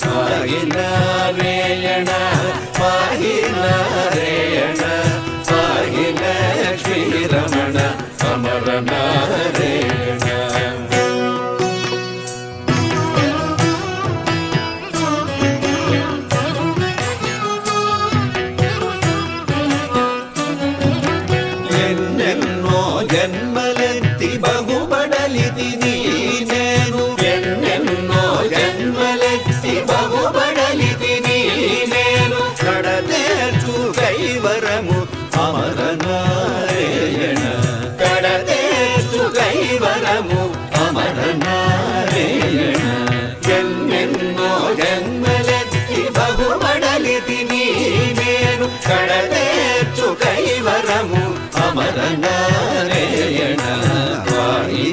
పాహి నారాయణ పాహి నారాయణ పాహి లక్ష్మీ రమణ అమర నారాయణ. ఎన్నెన్నో జన్మలెత్తి బహుబడలితి నేను, ఎన్నెన్నో జన్మలెత్తి బహుబడలితి నేను, కడతేర్చు కైవరము అమర నారాయణ, కడతేర్చు కైవరము అమర నారాయణ. ఎన్నెన్నో జన్మలెత్తి బహుబడలితి నేను, కడతేర్చు కైవరము అమర నారాయణ పాహి